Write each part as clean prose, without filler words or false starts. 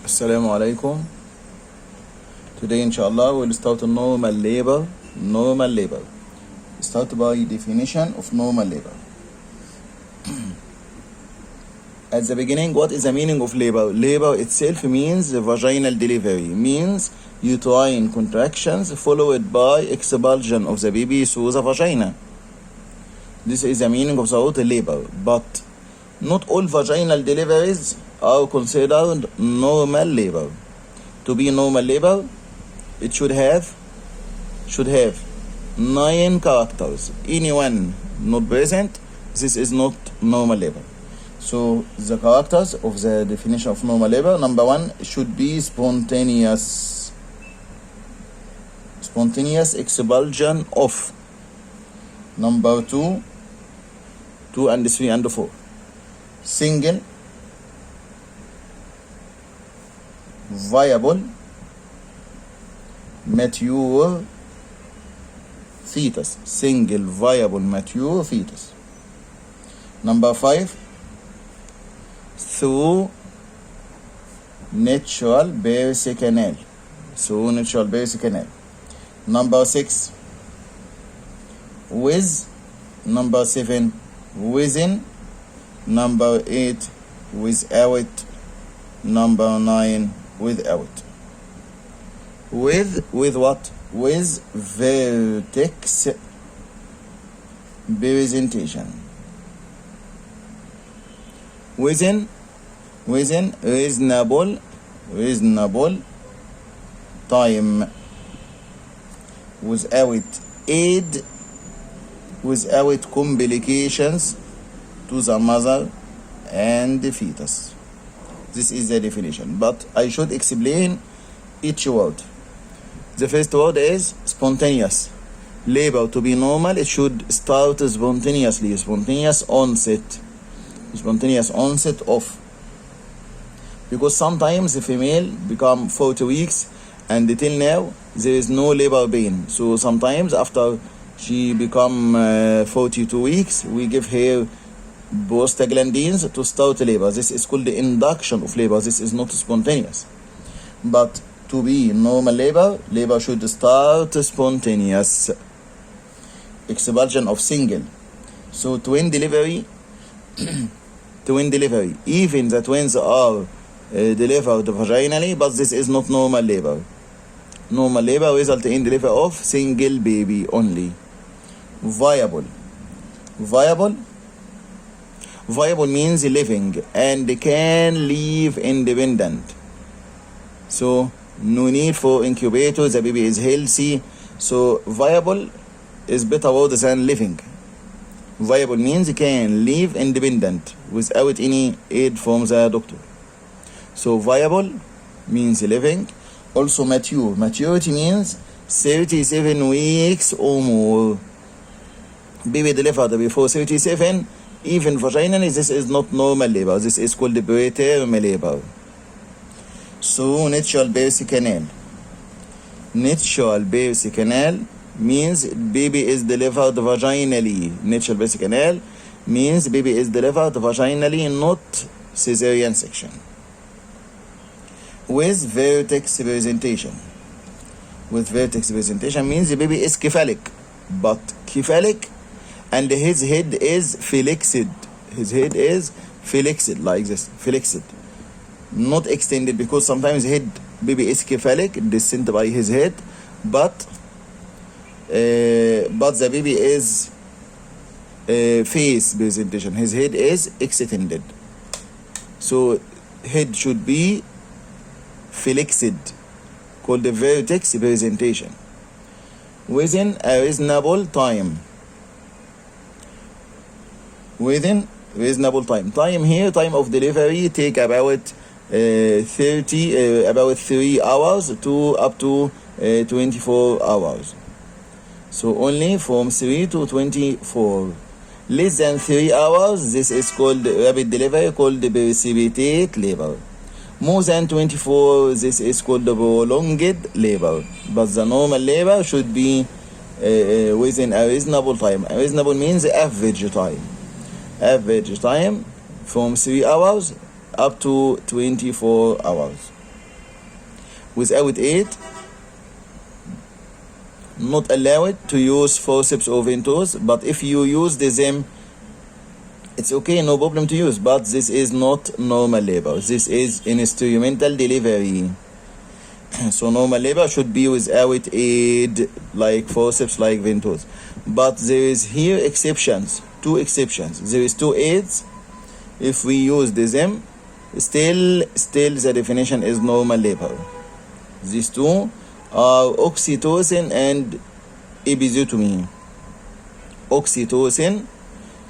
Assalamu alaikum. Today inshallah we'll start normal labor. Normal labor. Start by definition of normal labor. At the beginning, what is the meaning of labor? Labor itself means vaginal delivery, means uterine contractions followed by expulsion of the baby through the vagina. This is the meaning of the word labor. But not all vaginal deliveries are considered normal labor. To be normal labor, it should have 9 characters. Anyone not present, this is not normal labor. So the characters of the definition of normal labor: number 1, should be spontaneous expulsion of. Number 2 and 3 and 4, single viable mature fetus. Single viable mature fetus. Number 5, through natural birth canal. Number 6, with. Number 7, within. Number 8, without. Number 9, without. With what? With vertex presentation. Within reasonable time. Without aid, without complications to the mother and the fetus. This is the definition, but I should explain each word. The first word is spontaneous. Labor to be normal, it should start spontaneously. Spontaneous onset of. Because sometimes the female become 40 weeks and till now there is no labor pain. So sometimes after she become 42 weeks, we give her prostaglandins to start labor. This is called the induction of labor. This is not spontaneous. But to be normal labor should start spontaneous. Expulsion of single. So twin delivery, even the twins are delivered vaginally, but this is not normal labor. Normal labor results in delivery of single baby only. Viable means living and can live independent. So no need for incubator, the baby is healthy. So viable is better word than living. Viable means can live independent without any aid from the doctor. So viable means living. Also mature. Maturity means 37 weeks or more. Baby delivered before 37, even vaginally, this is not normal labor. This is called preterm labor. So natural birth canal. Natural birth canal means baby is delivered vaginally. Natural birth canal means baby is delivered vaginally, not cesarean section. With vertex presentation. With vertex presentation means the baby is cephalic, but cephalic and his head is flexed. His head is flexed like this, flexed, not extended, because sometimes baby is cephalic, descend by his head, but the baby is face presentation. His head is extended. So head should be flexed, called the vertex presentation. Within a reasonable time. Within reasonable time. Time here, time of delivery, take about 3 hours to up to 24 hours. So only from 3 to 24. Less than 3 hours, this is called rapid delivery, called precipitate labor. More than 24, this is called prolonged labor. But the normal labor should be within a reasonable time. A reasonable means average time. Average time from 3 hours up to 24 hours. without aid, not allowed to use forceps or ventouse, but if you use them, it's okay, no problem to use, but this is not normal labor. This is instrumental delivery. So normal labor should be without aid, like forceps, like ventouse. But there is here exceptions, two exceptions. There is two aids. If we use them, still the definition is normal labor. These two are oxytocin and episiotomy. Oxytocin,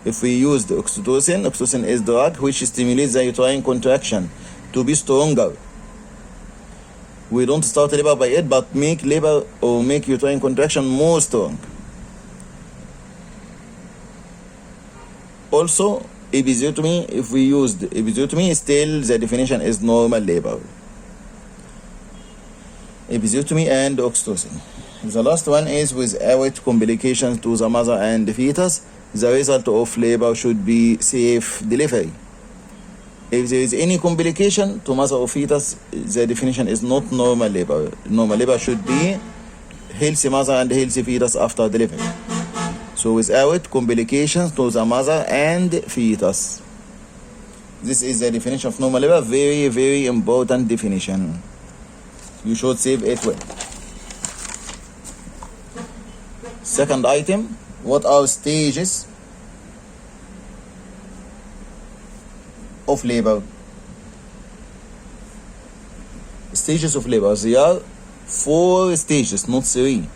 if we use the oxytocin is drug which stimulates the uterine contraction to be stronger. We don't start labor by it, but make labor or make uterine contraction more strong. Also, episiotomy, if we use the episiotomy, still the definition is normal labor. Episiotomy and oxytocin. The last one is without complications to the mother and the fetus. The result of labor should be safe delivery. If there is any complication to mother or fetus, the definition is not normal labor. Normal labor should be healthy mother and healthy fetus after delivery. So without complications to the mother and fetus. This is the definition of normal labor. Very, very important definition. You should save it well. Second item, what are stages of labor? Stages of labor, there are 4 stages, not 3.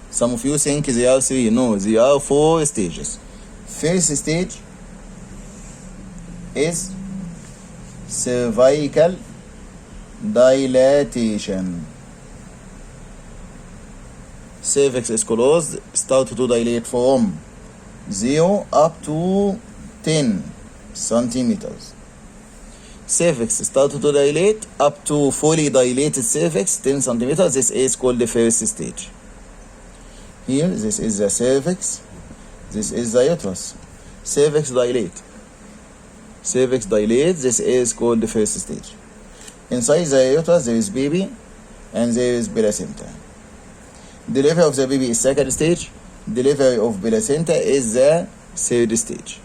Some of you think there are 3. No, there are 4 stages. First stage is cervical dilatation. Cervix is closed, start to dilate from 0 up to 10 centimeters. Cervix start to dilate up to fully dilated cervix 10 centimeters. This is called the first stage. Here, this is the cervix, this is the uterus. Cervix dilate. Cervix dilate, this is called the first stage. Inside the uterus there is baby and there is placenta. Delivery of the baby is second stage. Delivery of placenta is the third stage.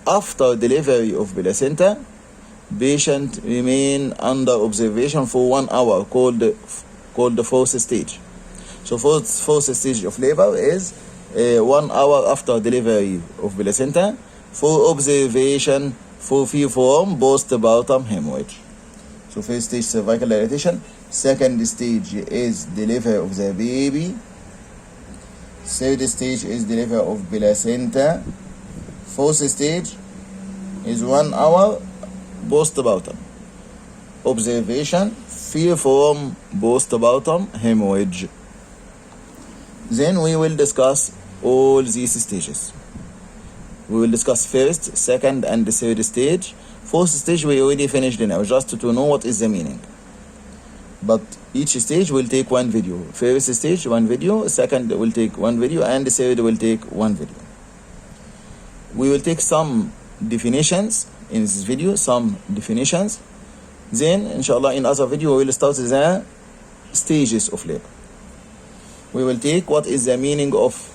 After delivery of placenta, patient remain under observation for 1 hour, called the fourth stage. So fourth stage of labor is 1 hour after delivery of placenta for observation for free-form postpartum hemorrhage. So first stage cervical dilatation. Second stage is delivery of the baby. Third stage is delivery of placenta. Fourth stage is 1 hour postpartum observation free-form postpartum hemorrhage. Then we will discuss all these stages. We will discuss first, second, and the third stage. Fourth stage we already finished now, just to know what is the meaning. But each stage will take 1 video. First stage, 1 video. Second will take 1 video, and the third will take 1 video. We will take some definitions in this video, some definitions. Then, inshallah, in other video we will start the stages of labor. We will take what is the meaning of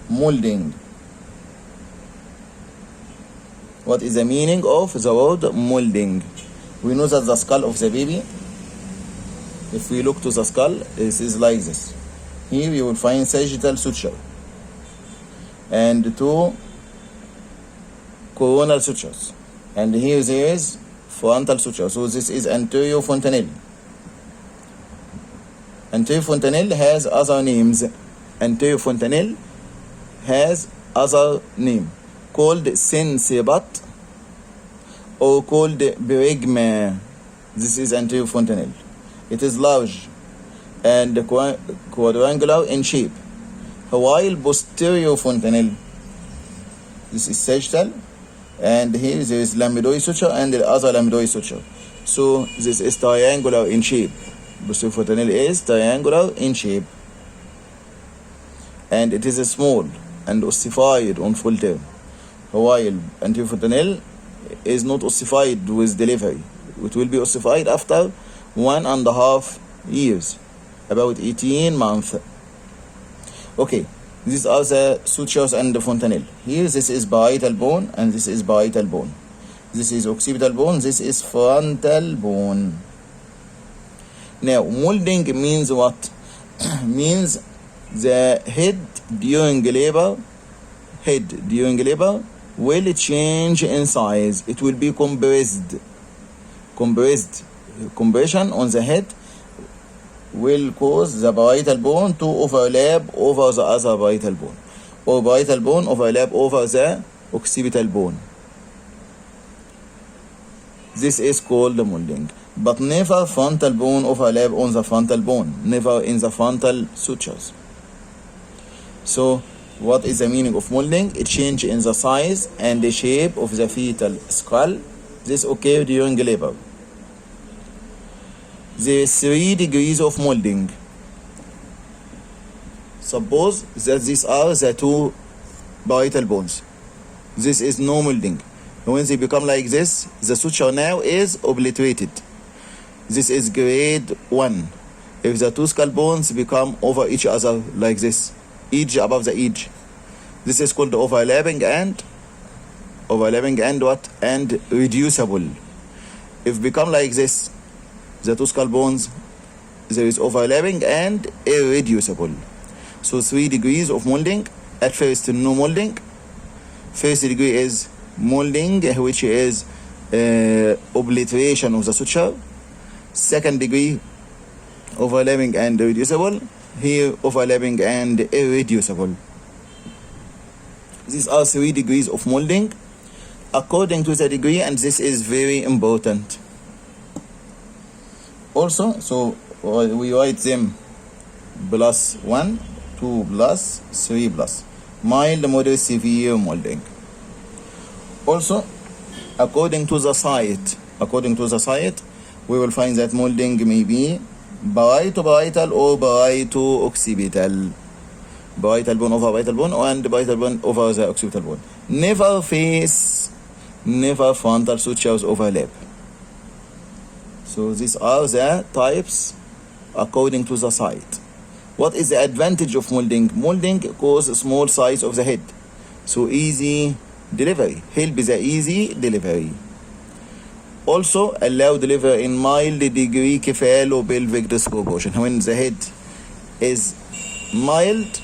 moulding. What is the meaning of the word moulding? We know that the skull of the baby, if we look to the skull, this is like this. Here you will find sagittal suture and 2 coronal sutures, and here there is frontal suture. So this is anterior fontanelle. Anterior fontanelle has other names. Anterior fontanelle has other name called sensibat or called berigma. This is anterior fontanelle. It is large and quadrangular in shape, while posterior fontanelle, this is sagittal, and here there is lamidoid suture and the other lamidoid suture. So this is triangular in shape. Posterior fontanelle is triangular in shape, and it is small and ossified on full term, while anterior fontanelle is not ossified with delivery. It will be ossified after 1.5 years, about 18 months. Okay, these are the sutures and the fontanelle. Here, this is parietal bone and this is parietal bone. This is occipital bone, this is frontal bone. Now, moulding means what? Means the head during labor will change in size. It will be compressed. Compression on the head will cause the parietal bone to overlap over the other parietal bone, or parietal bone overlap over the occipital bone. This is called moulding. But never frontal bone overlap on the frontal bone, never in the frontal sutures. So, what is the meaning of moulding? A change in the size and the shape of the fetal skull. This occurs during labor. There are 3 degrees of moulding. Suppose that these are the 2 parietal bones. This is no moulding. When they become like this, the suture now is obliterated. This is grade 1. If the 2 skull bones become over each other like this, each above the edge, this is called overlapping and what? And reducible. If become like this, the 2 skull bones, there is overlapping and irreducible. So 3 degrees of moulding. At first, no moulding. First degree is moulding, which is obliteration of the suture. Second degree, overlapping and reducible. Here, overlapping and irreducible. These are 3 degrees of moulding according to the degree, and this is very important. Also, so we write them +1, 2 plus, 3 plus. Mild, moderate, severe moulding. Also, according to the site, we will find that moulding may be parieto-parietal or parieto-occipital. Parietal bone over parietal bone and parietal bone over the occipital bone. Never frontal sutures overlap. So these are the types according to the site. What is the advantage of moulding? Moulding causes small size of the head, so easy delivery. Help the easy delivery. Also allow delivery in mild degree cephalopelvic disproportion. When the head is mild,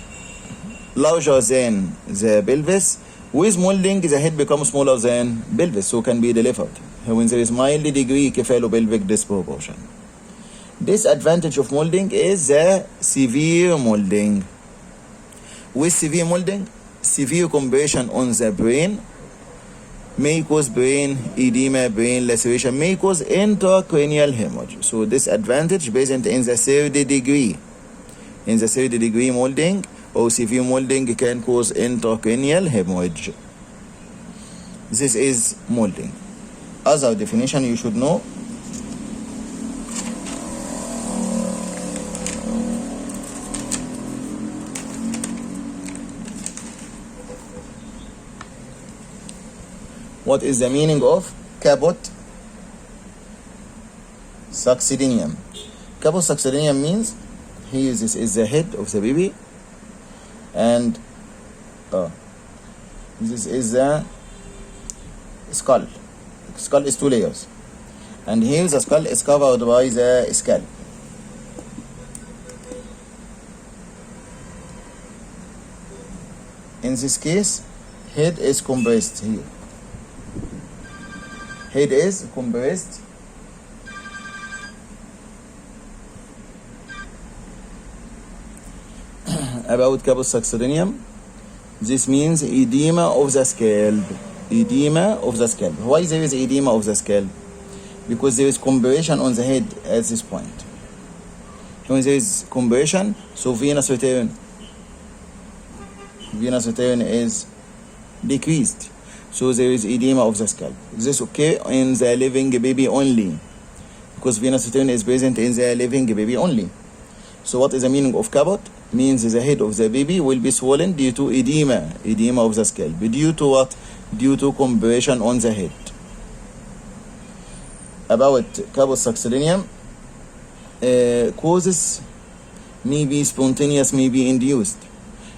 larger than the pelvis, with moulding the head becomes smaller than pelvis, so can be delivered. When there is mild degree cephalopelvic disproportion. Disadvantage of moulding is the severe moulding. With severe moulding, severe compression on the brain may cause brain edema, brain laceration, may cause intracranial hemorrhage. So disadvantage present in the 3rd degree. In the 3rd degree moulding or severe moulding can cause intracranial hemorrhage. This is moulding. Other definition you should know. What is the meaning of caput succedaneum? Caput succedaneum means here this is the head of the baby, and this is the skull. Skull is 2 layers, and here the skull is covered by the scalp. In this case, head is compressed here. Head is compressed about caput succedaneum. This means edema of the scalp. Edema of the scalp. Why there is edema of the scalp? Because there is compression on the head at this point. When there is compression, so venous return is decreased. So there is edema of the scalp. This occurs in the living baby only, because venous return is present in the living baby only. So what is the meaning of caput? Means the head of the baby will be swollen due to edema of the scalp. Due to what? Due to compression on the head. about caput succedaneum, causes may be spontaneous, may be induced.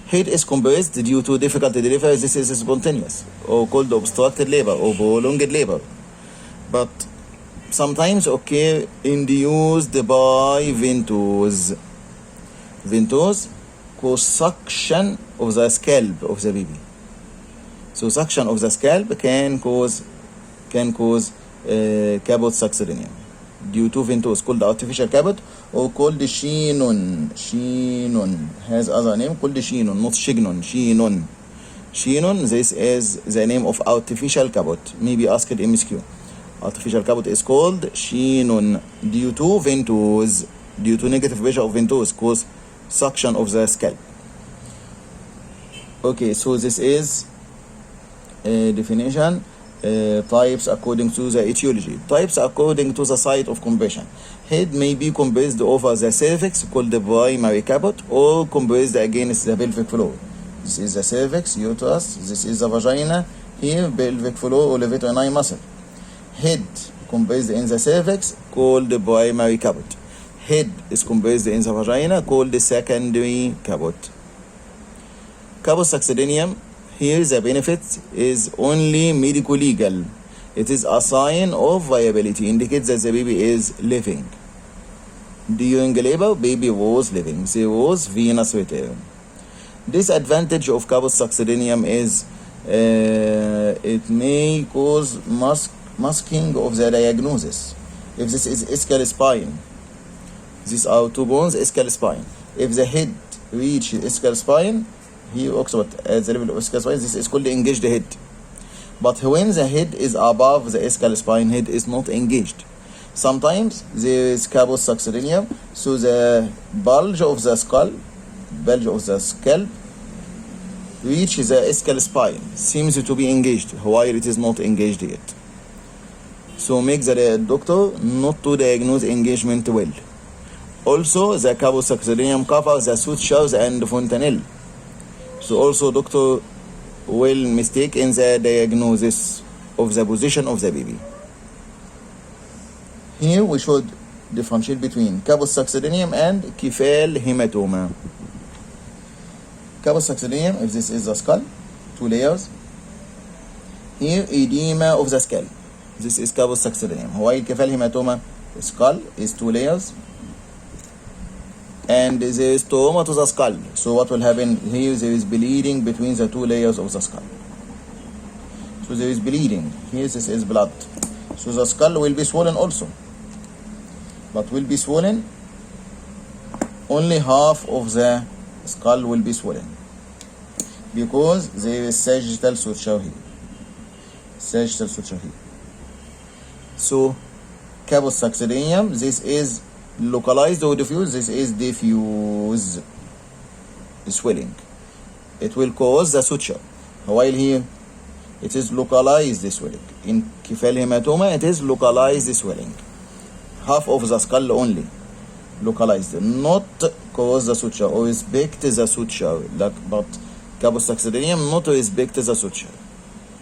Head is compressed due to difficult delivery. This is spontaneous, or called obstructed labor or prolonged labor. But sometimes occur induced by ventouse. Ventouse cause suction of the scalp of the baby. So suction of the scalp can cause caput succedaneum due to ventouse, called artificial caput or called chinon. Chinon has other name called chinon, not chignon. Chinon. Chinon, this is the name of artificial caput. Maybe asked MSQ. Artificial caput is called chinon due to ventouse, due to negative pressure of ventouse, cause suction of the scalp. Okay, so this is a definition. Types according to the etiology. Types according to the site of compression. Head may be compressed over the cervix, called the primary caput, or compressed against the pelvic floor. This is the cervix, uterus. This is the vagina. Here, pelvic floor or levator muscle. Head compressed in the cervix, called the primary caput. Head is compressed in the vagina, called the secondary caput. Caput succedaneum. Here the benefit is only medico-legal. It is a sign of viability, indicates that the baby is living. During labor, baby was living. There was venous return. Disadvantage of caput succedaneum is it may cause masking of the diagnosis. If this is ischial spine, these are two bones, ischial spine. If the head reaches ischial spine, here also at the level of ischial spine, this is called the engaged head. But when the head is above the ischial spine, head is not engaged. Sometimes there is caput succedaneum, so the bulge of the scalp reaches the ischial spine, seems to be engaged, while it is not engaged yet. So make the doctor not to diagnose engagement well. Also, the caput succedaneum covers the sutures and fontanelle. So also doctor will mistake in the diagnosis of the position of the baby. Here we should differentiate between caput succedaneum and cephal hematoma. Caput succedaneum, if this is the skull, 2 layers. Here edema of the scalp. This is caput succedaneum. While cephal hematoma, skull is 2 layers. And there is trauma to the skull. So what will happen here? There is bleeding between the 2 layers of the skull. So there is bleeding. Here this is blood. So the skull will be swollen also. But will be swollen, only half of the skull will be swollen. Because there is sagittal suture here. Sagittal suture here. So caput succedaneum, this is localized or diffuse. This is diffuse swelling. It will cause the suture, while here it is localized swelling. In cephal hematoma, it is localized swelling. Half of the skull only localized, not cause the suture or respect the suture. But caput succedaneum not respect the suture.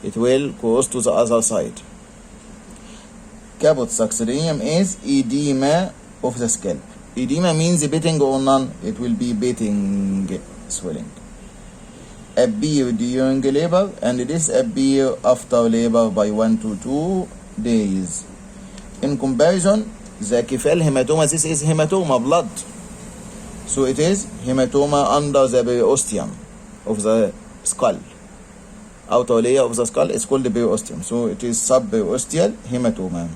It will cause to the other side. Caput succedaneum is edema of the scalp. Edema means beating or none. It will be beating swelling. Appear during labor, and this appear after labor by 1 to 2 days. In comparison, the cephal hematoma, this is hematoma, blood. So it is hematoma under the periosteum of the skull. Outer layer of the skull is called the periosteum. So it is subperiosteal hematoma.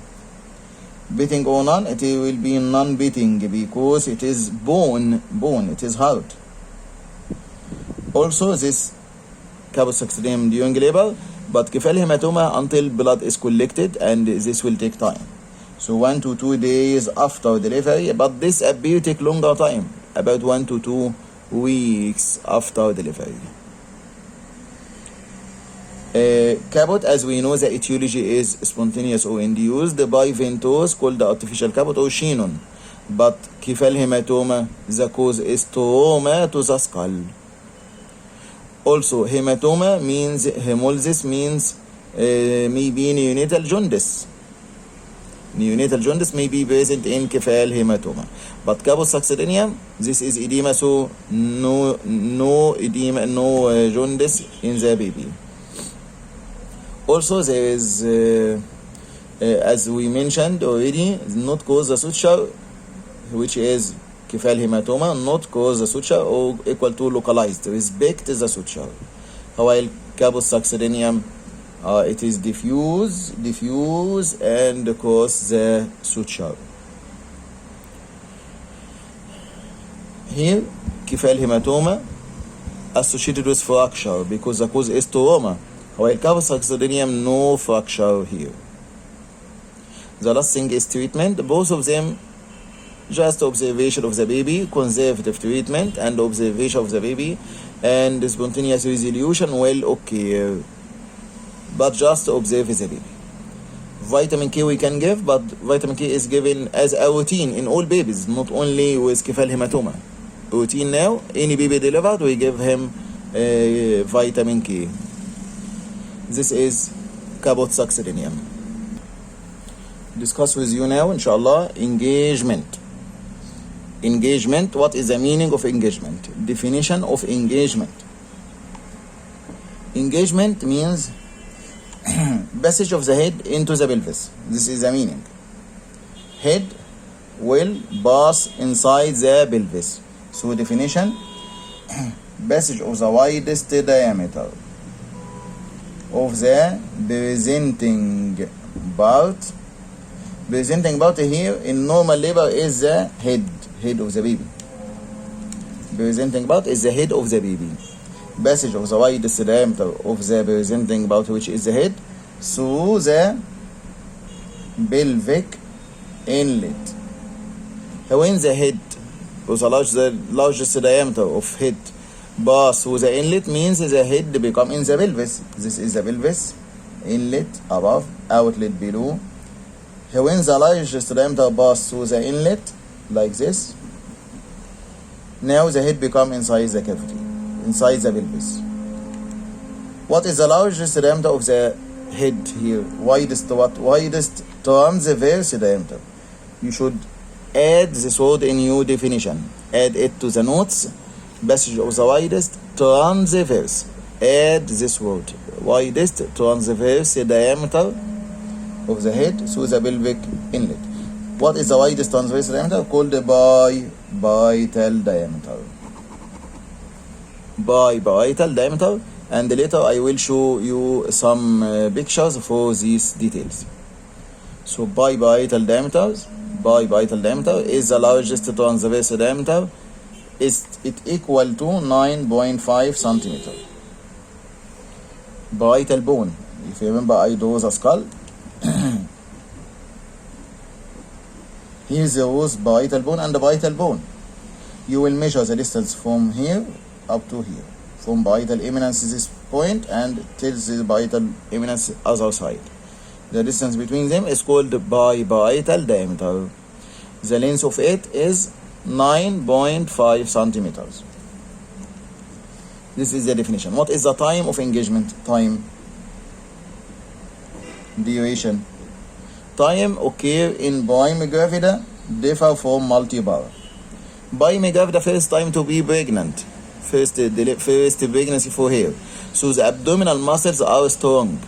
Beating or none, it will be non-beating because it is bone, it is hard. Also, this caput succedaneum during labor, but cephal hematoma until blood is collected, and this will take time. So 1 to 2 days after delivery, but this appear take longer time, about 1 to 2 weeks after delivery. Caput, as we know, the etiology is spontaneous or induced by ventouse, called the artificial caput or chinon. But cephal hematoma, the cause is trauma to the skull. Also, hematoma means hemolysis, means maybe neonatal jaundice. Neonatal jaundice may be present in cephal hematoma. But caput succedaneum, this is edema, so no edema, no jaundice in the baby. Also, there is, as we mentioned already, not cause the suture, which is cephal hematoma, not cause the suture or equal to localized, respect the suture. While caput succedaneum, it is diffuse and cause the suture. Here, cephal hematoma associated with fracture because the cause is trauma. While caput succedaneum, no fracture here. The last thing is treatment. Both of them, just observation of the baby, conservative treatment and observation of the baby, and spontaneous resolution will occur. But just observe the baby. Vitamin K we can give, but vitamin K is given as a routine in all babies, not only with cephal hematoma. Routine now, any baby delivered, we give him vitamin K. This is caput succedaneum. Discuss with you now, inshallah, engagement. Engagement, what is the meaning of engagement? Definition of engagement. Engagement means passage of the head into the pelvis. This is the meaning. Head will pass inside the pelvis. So definition, passage of the widest diameter of the presenting part. Presenting part here in normal labor is the head of the baby. Presenting part is the head of the baby. Passage of the widest diameter of the presenting part, which is the head, through the pelvic inlet. When the head was the largest diameter of head pass through the inlet, means the head become in the pelvis. This is the pelvis, inlet above, outlet below. When the largest diameter pass through the inlet, like this, now the head become inside the cavity, inside the pelvis. What is the largest diameter of the head here? Widest what? Widest transverse diameter. You should add this word in your definition. Add it to the notes. Passage of the widest transverse. Add this word. Widest transverse diameter of the head through the pelvic inlet. What is the widest transverse diameter? Called the biparietal diameter. Biparietal diameter. And later I will show you some pictures for these details. So biparietal diameter is the largest transverse diameter. Is it equal to 9.5 centimeter. Parietal bone. If you remember, I draw the skull. Here there was parietal bone and the parietal bone. You will measure the distance from here up to here. From parietal eminence this point and till the parietal eminence other side. The distance between them is called biparietal diameter. The length of it is 9.5 centimeters. This is the definition. What is the time of engagement? Time. Duration. Time occur in primigravida differ from multipara. Primigravida first time to be pregnant. First pregnancy for her. So the abdominal muscles are strong.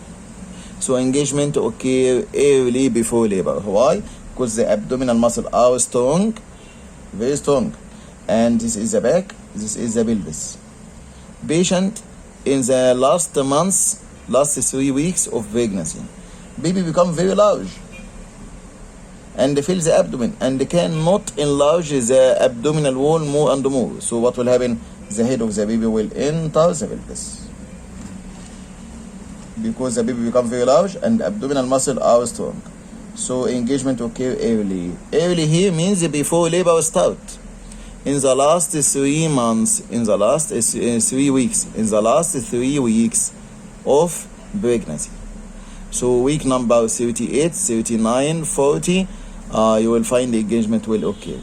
So engagement occur early before labor. Why? Because the abdominal muscles are strong, very strong. And this is the back, this is the pelvis. Patient in the last months, last 3 weeks of pregnancy. Baby become very large and fill the abdomen and cannot enlarge the abdominal wall more and more. So what will happen? The head of the baby will enter the pelvis. Because the baby become very large and abdominal muscles are strong. So engagement occur early. Early here means before labor start. In the last 3 months, in the last 3 weeks, in the last 3 weeks of pregnancy. So week number 38, 39, 40, you will find the engagement will occur.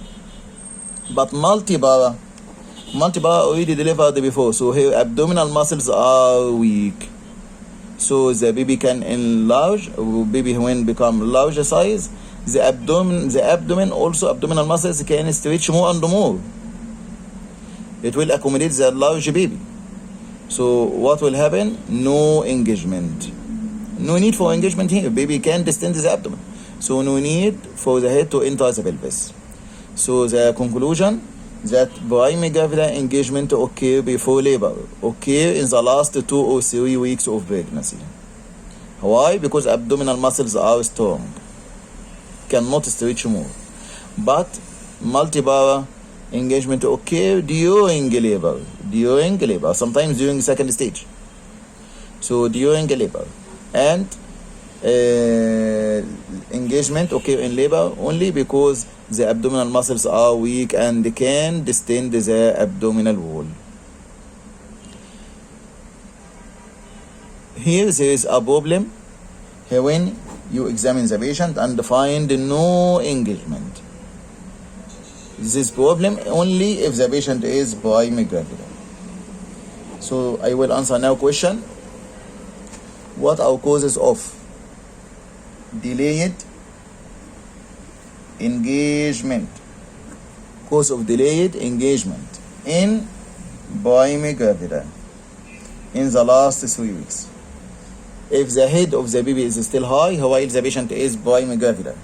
But multipara already delivered before, so her abdominal muscles are weak. So the baby can enlarge, baby when become larger size, the abdomen also, abdominal muscles can stretch more and more. It will accommodate the large baby. So what will happen? No engagement. No need for engagement here. Baby can distend the abdomen. So no need for the head to enter the pelvis. So the conclusion that primary gravida engagement occur before labor, occur in the last 2 or 3 weeks of pregnancy. Why? Because abdominal muscles are strong, cannot stretch more. But multi-bar engagement occur during labor, sometimes during second stage. So during labor, and engagement occur in labor only because the abdominal muscles are weak and can distend the abdominal wall. Here there is a problem when you examine the patient and find no engagement. This problem only if the patient is primary gravida. So I will answer now question. What are causes of delayed engagement? Cause of delayed engagement in primary gravida in the last 3 weeks. If the head of the baby is still high while the patient is primary gravida.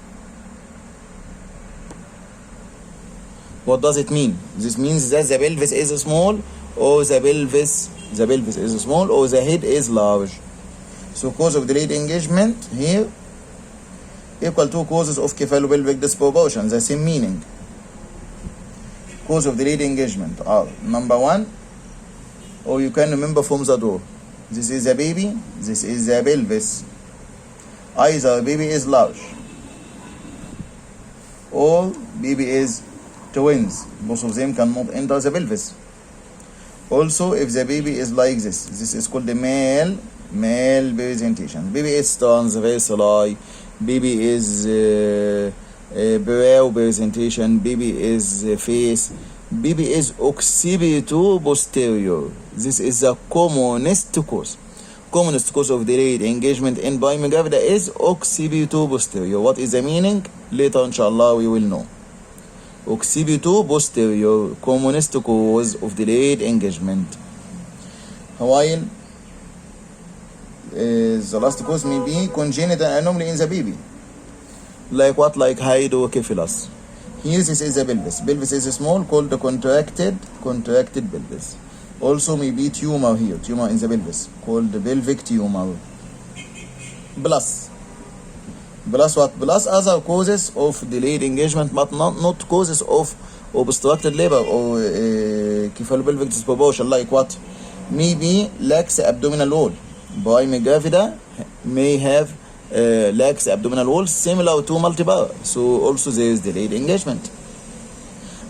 What does it mean? This means that the pelvis is small, or the pelvis is small, or the head is large. So cause of delayed engagement here equal to causes of cephalopelvic disproportion, the same meaning. Cause of delayed engagement are number 1, or you can remember from the door. This is the baby, this is the pelvis. Either baby is large or baby is twins. Both of them cannot enter the pelvis. Also, if the baby is like this is called the male presentation. Baby is transversal, baby is brow presentation, baby is face, baby is occipito-posterior. This is the commonest cause. Commonest cause of delayed engagement in primary gravida is occipito-posterior. What is the meaning? Later, inshallah, we will know. Occipito-posterior, commonest cause of delayed engagement. While the last cause may be congenital anomaly in the baby. Like what? Like hydrocephalus. Here this is the pelvis. Pelvis is small, called the contracted pelvis. Also may be tumor here, tumor in the pelvis, called the pelvic tumor. Plus what? Plus other causes of delayed engagement, but not causes of obstructed labor or cephalopelvic disproportion. Like what? Maybe lax abdominal wall. Primary gravida may have lax abdominal wall similar to multi-bar. So also there is delayed engagement.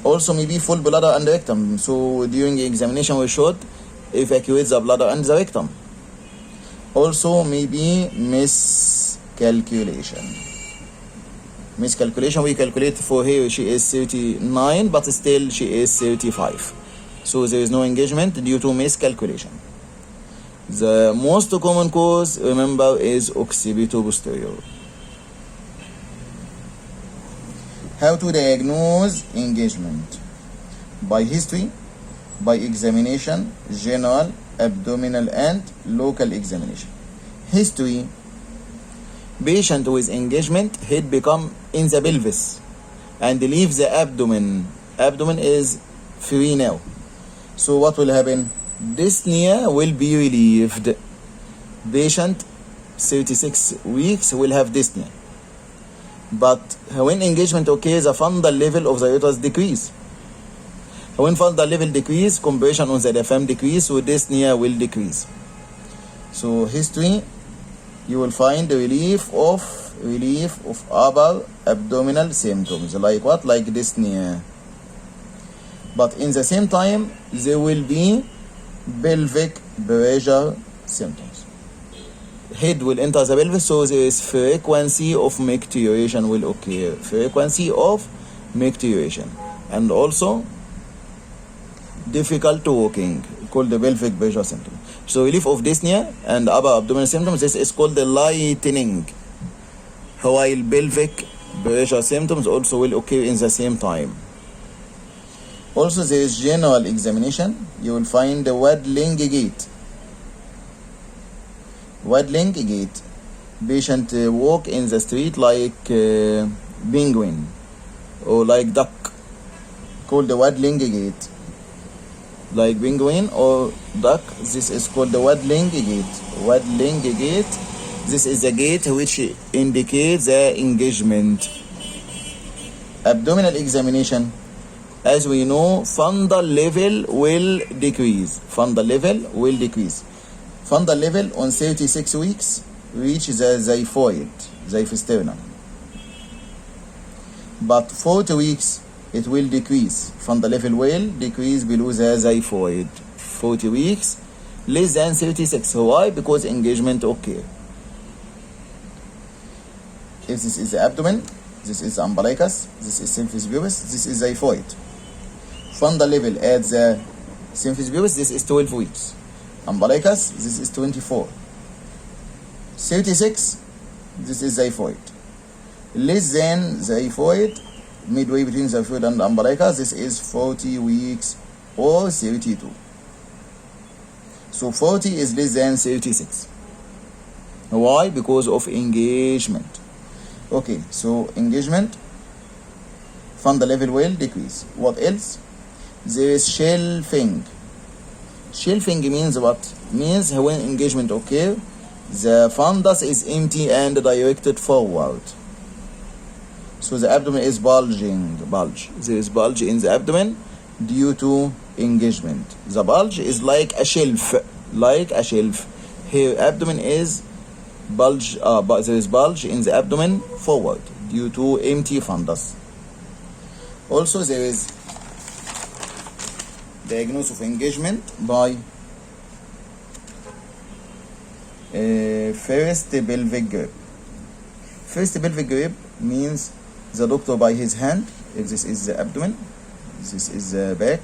Also maybe full bladder and rectum. So during the examination we should evacuate the bladder and the rectum. Also maybe miscalculation. We calculate for her she is 39 but still she is 35. So there is no engagement due to miscalculation. The most common cause, remember, is occipito-posterior. How to diagnose engagement? By history, by examination, general, abdominal, and local examination. History: patient with engagement, head become in the pelvis and leave the abdomen. Abdomen is free now. So what will happen? Dyspnea will be relieved. Patient 36 weeks will have dyspnea. But when engagement occurs, the fundal level of the uterus decrease. When fundal level decrease, compression on the diaphragm decrease, so dyspnea will decrease. So history, you will find the relief of upper abdominal symptoms. Like what? Like dyspnea. But in the same time, there will be pelvic pressure symptoms. Head will enter the pelvis, so there is frequency of micturition will occur. And also difficult walking, called the pelvic pressure symptom. So relief of dyspnea and upper abdominal symptoms, this is called the lightening. While pelvic Pressure symptoms also will occur in the same time. Also, there is general examination. You will find the waddling gait. Waddling gait. Patient walk in the street like penguin or like duck, called the waddling gait. Like penguin or duck, this is called the waddling gait. Waddling gait. This is the gait which indicates the engagement. Abdominal examination. As we know, fundal level will decrease. Fundal level will decrease. Fundal level on 36 weeks reach the xiphoid, xyphosternum. But 40 weeks it will decrease. Fundal level will decrease below the xiphoid. 40 weeks, less than 36. Why? Because engagement occur. If this is the abdomen, this is the umbilicus, this is symphysis pubis, this is xiphoid. Fundal level at the symphysis pubis, this is 12 weeks. Umbilicus, this is 24. 36, this is xiphoid. Less than xiphoid, midway between xiphoid and umbilicus, this is 40 weeks or 32. So 40 is less than 36. Why? Because of engagement. Okay, so engagement, fundal level will decrease. What else? There is shelving. Shelving means what? Means when engagement occurs, the fundus is empty and directed forward. So the abdomen is bulging. There is bulge in the abdomen due to engagement. The bulge is like a shelf. Here, abdomen is bulge. But there is bulge in the abdomen forward due to empty fundus. Also, there is diagnosis of engagement by first pelvic grip. First pelvic grip means the doctor by his hand, if this is the abdomen, this is the back,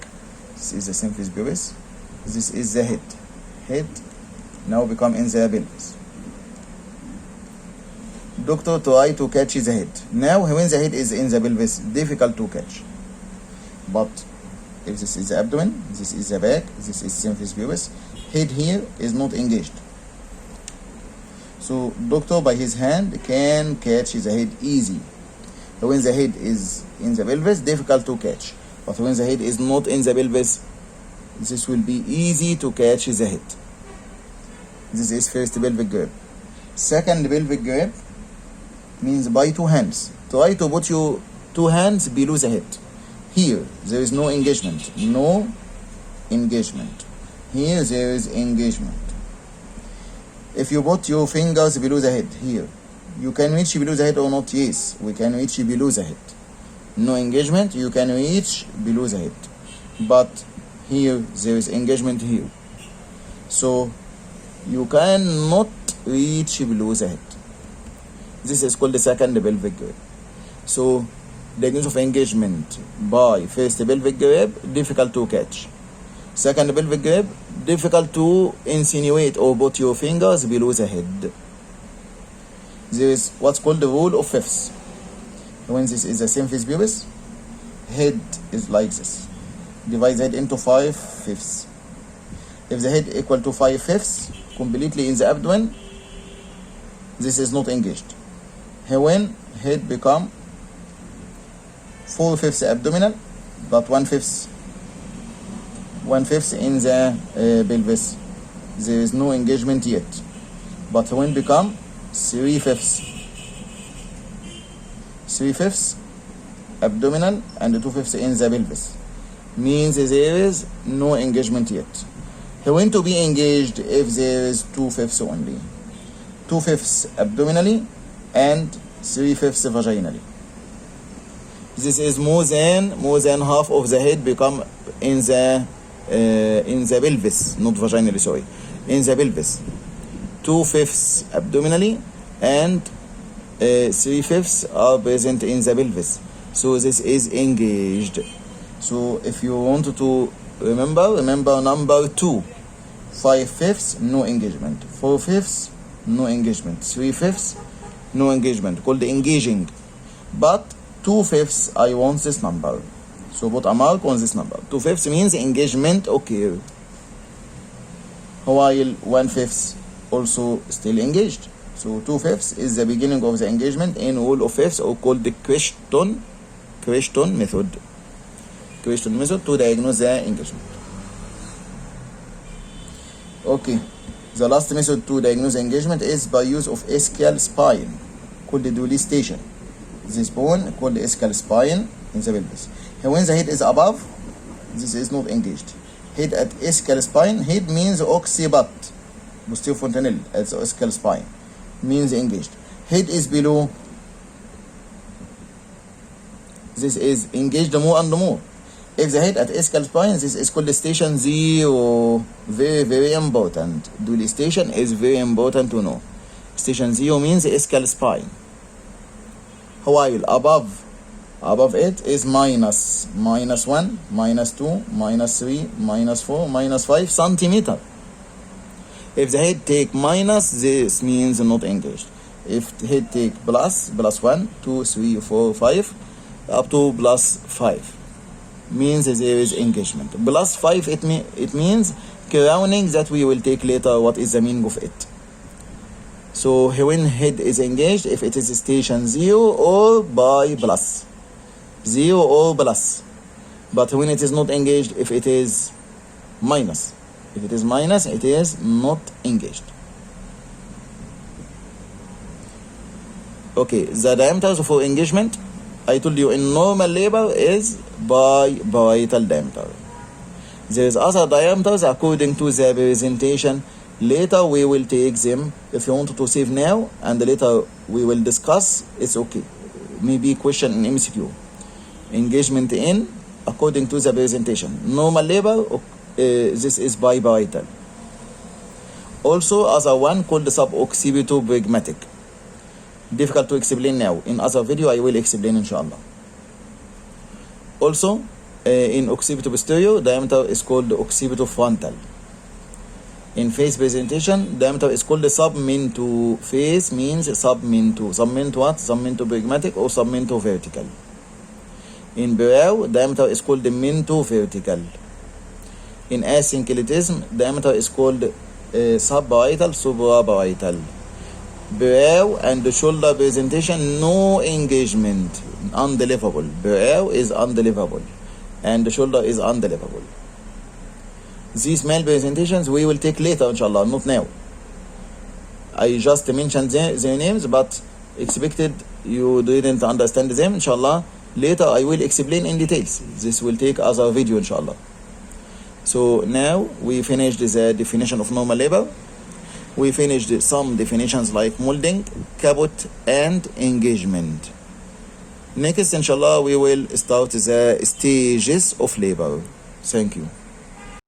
this is the symphysis pubis, this is the head. Head now become in the pelvis. Doctor try to catch the head. Now when the head is in the pelvis, difficult to catch. But if this is the abdomen, this is the back, this is symphysis pubis, head here is not engaged. So doctor by his hand can catch the head easy. When the head is in the pelvis, difficult to catch. But when the head is not in the pelvis, this will be easy to catch the head. This is first pelvic grip. Second pelvic grip means by two hands. Try to put your two hands below the head. Here, there is no engagement. No engagement. Here, there is engagement. If you put your fingers below the head, here, you can reach below the head or not? Yes, we can reach below the head. No engagement, you can reach below the head. But here, there is engagement here. So, you cannot reach below the head. This is called the second pelvic grip. So, diagnosis of engagement by first pelvic grip, difficult to catch. Second pelvic grip, difficult to insinuate or put your fingers below the head. There is what's called the rule of fifths. When this is the symphysis pubis, head is like this. Divide the head into 5/5. If the head equal to 5/5 completely in the abdomen, this is not engaged. When head become 4/5 abdominal, but 1/5 in the pelvis, there is no engagement yet. But when become 3/5 abdominal and 2/5 in the pelvis, means there is no engagement yet. When to be engaged if there is 2/5 only, 2/5 abdominally and 3/5 vaginally. This is more than half of the head become in the pelvis, not vaginally, sorry, in the pelvis. 2/5 abdominally and 3/5 are present in the pelvis. So this is engaged. So if you want to remember number 2. 5/5 no engagement. 4/5 no engagement. 3/5 no engagement. Called engaging. but 2/5 I want this number. So put a mark on this number. 2/5 means engagement occur, while 1/5 also still engaged. So 2/5 is the beginning of the engagement in rule of fifths, or called the question method. Question method to diagnose the engagement. Okay, the last method to diagnose engagement is by use of ischial spine, called the Dooley station. This bone called the ischial spine in the pelvis. When the head is above, this is not engaged. Head at ischial spine, head means occiput, posterior fontanelle at the ischial spine, means engaged. Head is below, this is engaged more and more. If the head at ischial spine, this is called station 0. Very, very important. Dooley station is very important to know. Station 0 means ischial spine. While above it is minus 1, minus 2, minus 3, minus 4, minus 5 centimeter. If the head take minus, this means not engaged. If the head take plus 1, 2, 3, 4, 5, up to plus 5, means there is engagement. Plus 5, it means crowning, that we will take later what is the meaning of it. So when head is engaged, if it is station 0 or by plus, 0 or plus. But when it is not engaged, if it is minus, it is not engaged. Okay, the diameters for engagement, I told you in normal labor is by parietal diameter. There is other diameters according to the presentation. Later we will take them. If you want to save now and later we will discuss, it's okay. Maybe question in MCQ. Engagement in according to the presentation. Normal labor, this is by parietal. Also other one called suboccipito-pragmatic. Difficult to explain now. In other video I will explain inshallah. Also in occipito-posterior, diameter is called occipito-frontal. In face presentation, diameter is called the subminto. Face means subminto. Subminto what? Subminto-pragmatic or subminto-vertical. In brow, diameter is called the minto-vertical. In asynclitism, diameter is called subparietal, supraparietal. Brow and the shoulder presentation, no engagement, undeliverable. Brow is undeliverable and the shoulder is undeliverable. These male presentations we will take later inshallah, not now. I just mentioned their names, but expected you didn't understand them. Inshallah later I will explain in details. This will take other video inshallah. So now we finished the definition of normal labor. We finished some definitions like moulding, caput, and engagement. Next, inshallah, we will start the stages of labor. Thank you.